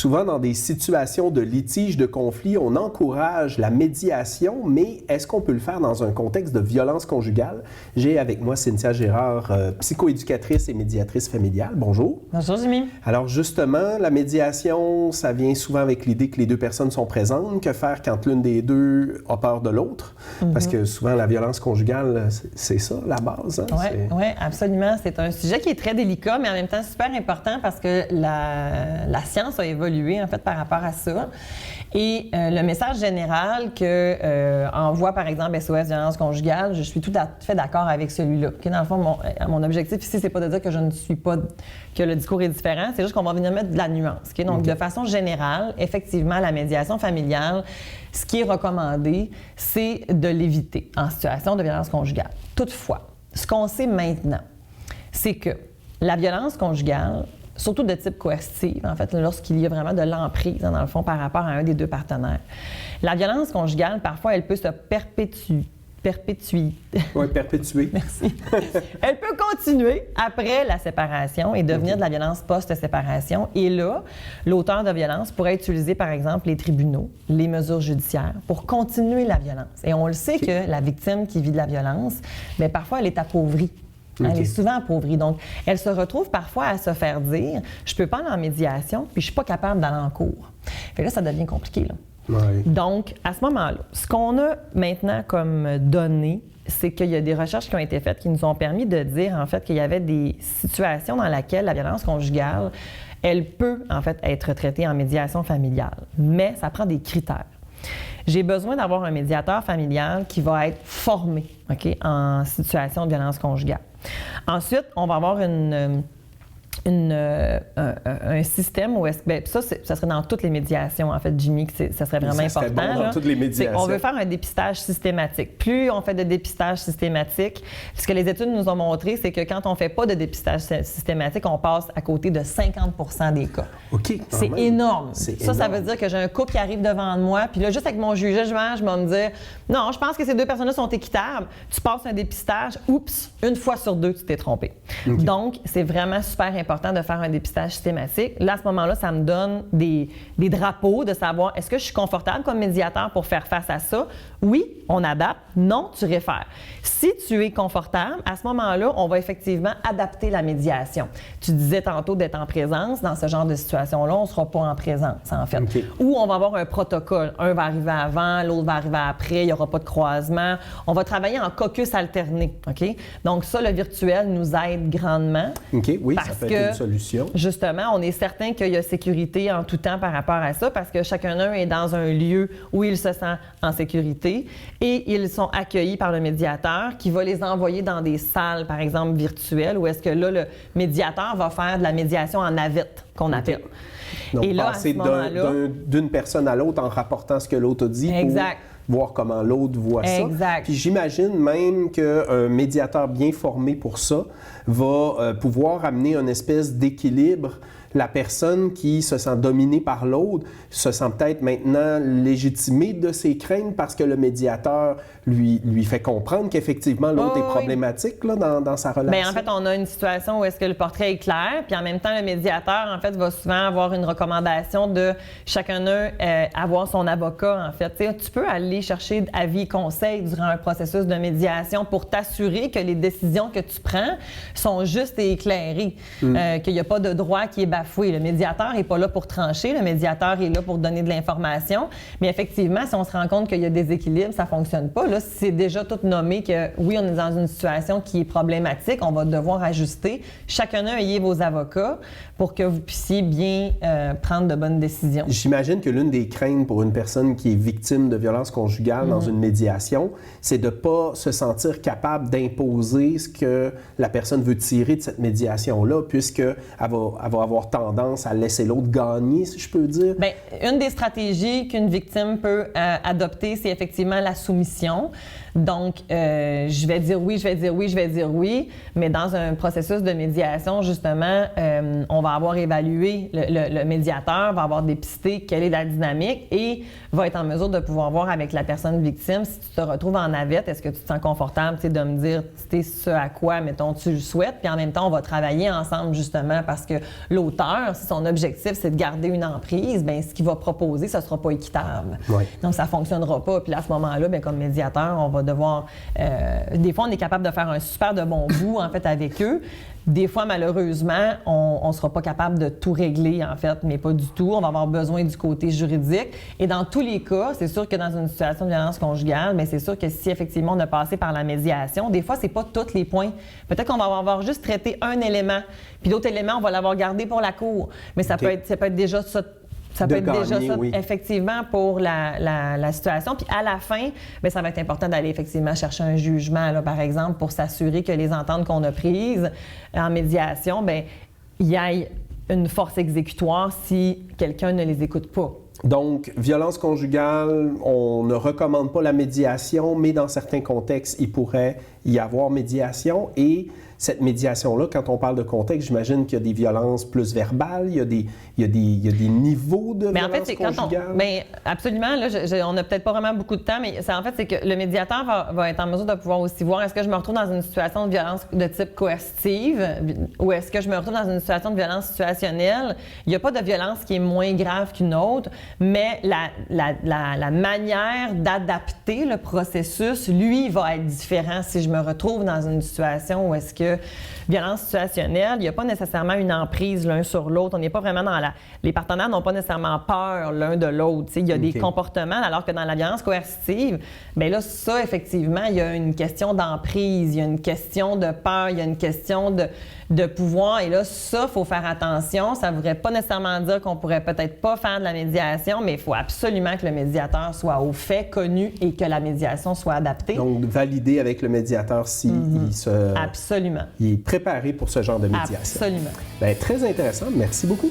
souvent dans des situations de litige, de conflit, on encourage la médiation, mais est-ce qu'on peut le faire dans un contexte de violence conjugale? J'ai avec moi Cynthia Gérard, psychoéducatrice et médiatrice familiale. Bonjour. Bonjour, Jimmy. Alors justement, la médiation, ça vient souvent avec l'idée que les deux personnes sont présentes. Que faire quand l'une des deux a peur de l'autre? Parce que souvent, la violence conjugale, c'est ça, la base. Hein? Oui, absolument. C'est un sujet qui est très délicat, mais en même temps super important parce que la science a évolué, en fait, par rapport à ça. Et le message général que envoie, par exemple, SOS Violence conjugale, je suis tout à fait d'accord avec celui-là. Okay? Dans le fond, mon objectif ici, c'est pas de dire que je ne suis pas... que le discours est différent, c'est juste qu'on va venir mettre de la nuance. Okay? Donc, de façon générale, effectivement, la médiation familiale, ce qui est recommandé, c'est de l'éviter en situation de violence conjugale. Toutefois, ce qu'on sait maintenant, c'est que la violence conjugale, surtout de type coercitive, en fait, lorsqu'il y a vraiment de l'emprise, dans le fond, par rapport à un des deux partenaires. La violence conjugale, parfois, elle peut se perpétuer. Oui, perpétuer. Merci. Elle peut continuer après la séparation et devenir de la violence post-séparation. Et là, l'auteur de violence pourrait utiliser, par exemple, les tribunaux, les mesures judiciaires pour continuer la violence. Et on le sait que la victime qui vit de la violence, bien, parfois, elle est appauvrie. Elle est souvent appauvrie. Donc, elle se retrouve parfois à se faire dire « Je peux pas aller en médiation, puis je suis pas capable d'aller en cours. » Fait que là, ça devient compliqué, là. Ouais. Donc, à ce moment-là, ce qu'on a maintenant comme données, c'est qu'il y a des recherches qui ont été faites qui nous ont permis de dire, en fait, qu'il y avait des situations dans lesquelles la violence conjugale, elle peut, en fait, être traitée en médiation familiale. Mais ça prend des critères. J'ai besoin d'avoir un médiateur familial qui va être formé, OK, en situation de violence conjugale. Ensuite, on va avoir un système où ça serait dans toutes les médiations, en fait, Jimmy, que ça serait vraiment ça important. Bon dans toutes les médiations. On veut faire un dépistage systématique. Plus on fait de dépistage systématique, ce que les études nous ont montré, c'est que quand on ne fait pas de dépistage systématique, on passe à côté de 50% des cas. OK. C'est énorme. Ça veut dire que j'ai un couple qui arrive devant moi, puis là, juste avec mon jugement, je vais me dire non, je pense que ces deux personnes-là sont équitables. Tu passes un dépistage, oups, une fois sur deux, tu t'es trompé. Okay. Donc, c'est vraiment super important de faire un dépistage systématique. Là, à ce moment-là, ça me donne des drapeaux de savoir est-ce que je suis confortable comme médiateur pour faire face à ça? Oui, on adapte. Non, tu réfères. Si tu es confortable, à ce moment-là, on va effectivement adapter la médiation. Tu disais tantôt d'être en présence. Dans ce genre de situation-là, on ne sera pas en présence, en fait. Okay. Ou on va avoir un protocole. Un va arriver avant, l'autre va arriver après, il n'y aura pas de croisement. On va travailler en caucus alterné. OK? Donc ça, le virtuel nous aide grandement. OK, oui, parce ça peut être une solution. Justement, on est certain qu'il y a sécurité en tout temps par rapport à ça parce que chacun d'eux est dans un lieu où il se sent en sécurité et ils sont accueillis par le médiateur qui va les envoyer dans des salles, par exemple, virtuelles où est-ce que là, le médiateur va faire de la médiation en navette, qu'on appelle. Donc, et là, passer d'une personne à l'autre en rapportant ce que l'autre a dit exact. Pour voir comment l'autre voit ça. Exact. Puis j'imagine même qu'un médiateur bien formé pour ça va pouvoir amener une espèce d'équilibre. La personne qui se sent dominée par l'autre se sent peut-être maintenant légitimée de ses craintes parce que le médiateur lui fait comprendre qu'effectivement l'autre est problématique là, dans sa relation. Bien, en fait, on a une situation où est-ce que le portrait est clair, puis en même temps, le médiateur, en fait, va souvent avoir une recommandation de chacun d'eux avoir son avocat, en fait. T'sais, tu peux aller chercher avis et conseils durant un processus de médiation pour t'assurer que les décisions que tu prends sont justes et éclairées, qu'il n'y a pas de droit qui est bafoué. Le médiateur n'est pas là pour trancher, le médiateur est là pour donner de l'information, mais effectivement, si on se rend compte qu'il y a des équilibres, ça ne fonctionne pas. Là, c'est déjà tout nommé que oui, on est dans une situation qui est problématique, on va devoir ajuster. Chacun ayez vos avocats pour que vous puissiez bien prendre de bonnes décisions. J'imagine que l'une des craintes pour une personne qui est victime de violences conjugales dans une médiation, c'est de ne pas se sentir capable d'imposer ce que la personne veut tirer de cette médiation-là, puisqu'elle va avoir tendance à laisser l'autre gagner, si je peux dire. Bien, une des stratégies qu'une victime peut adopter, c'est effectivement la soumission. Donc, je vais dire oui, je vais dire oui, je vais dire oui, mais dans un processus de médiation, justement, on va avoir évalué, le médiateur va avoir dépisté quelle est la dynamique et va être en mesure de pouvoir voir avec la personne victime si tu te retrouves en navette, est-ce que tu te sens confortable de me dire ce à quoi, mettons, tu le souhaites, puis en même temps, on va travailler ensemble, justement, parce que l'auteur l'auteur, si son objectif, c'est de garder une emprise, bien, ce qu'il va proposer, ça ne sera pas équitable. Oui. Donc, ça ne fonctionnera pas. Puis là, à ce moment-là, bien, comme médiateur, on va devoir... des fois, on est capable de faire un super de bon bout, en fait, avec eux. Des fois, malheureusement, on ne sera pas capable de tout régler, en fait, mais pas du tout. On va avoir besoin du côté juridique. Et dans tous les cas, c'est sûr que dans une situation de violence conjugale, bien, c'est sûr que si effectivement on a passé par la médiation, des fois, c'est pas tous les points. Peut-être qu'on va avoir juste traité un élément, puis d'autres éléments, on va l'avoir gardé pour la cour. Mais ça peut être déjà ça. Ça peut être déjà ça, effectivement, pour la situation. Puis à la fin, bien, ça va être important d'aller effectivement chercher un jugement, là, par exemple, pour s'assurer que les ententes qu'on a prises en médiation, bien, il y ait une force exécutoire si quelqu'un ne les écoute pas. Donc, violence conjugale, on ne recommande pas la médiation, mais dans certains contextes, il pourrait y avoir médiation. Et cette médiation-là, quand on parle de contexte, j'imagine qu'il y a des violences plus verbales, il y a des niveaux de violence conjugale. Bien, absolument. Là, on n'a peut-être pas vraiment beaucoup de temps, mais en fait, c'est que le médiateur va être en mesure de pouvoir aussi voir est-ce que je me retrouve dans une situation de violence de type coercitive ou est-ce que je me retrouve dans une situation de violence situationnelle. Il n'y a pas de violence qui est moins grave qu'une autre, mais la manière d'adapter le processus, lui, va être différent si je me retrouve dans une situation où est-ce que violence situationnelle, il n'y a pas nécessairement une emprise l'un sur l'autre. On n'est pas vraiment dans les partenaires n'ont pas nécessairement peur l'un de l'autre. Il y a des comportements, alors que dans la violence coercitive, bien là, ça, effectivement, il y a une question d'emprise, il y a une question de peur, il y a une question de pouvoir. Et là, ça, il faut faire attention. Ça ne voudrait pas nécessairement dire qu'on pourrait peut-être pas faire de la médiation, mais il faut absolument que le médiateur soit au fait, connu et que la médiation soit adaptée. Donc, valider avec le médiateur s'il Absolument. Il est préparé pour ce genre de médiation. Absolument. Bien, très intéressant. Merci beaucoup.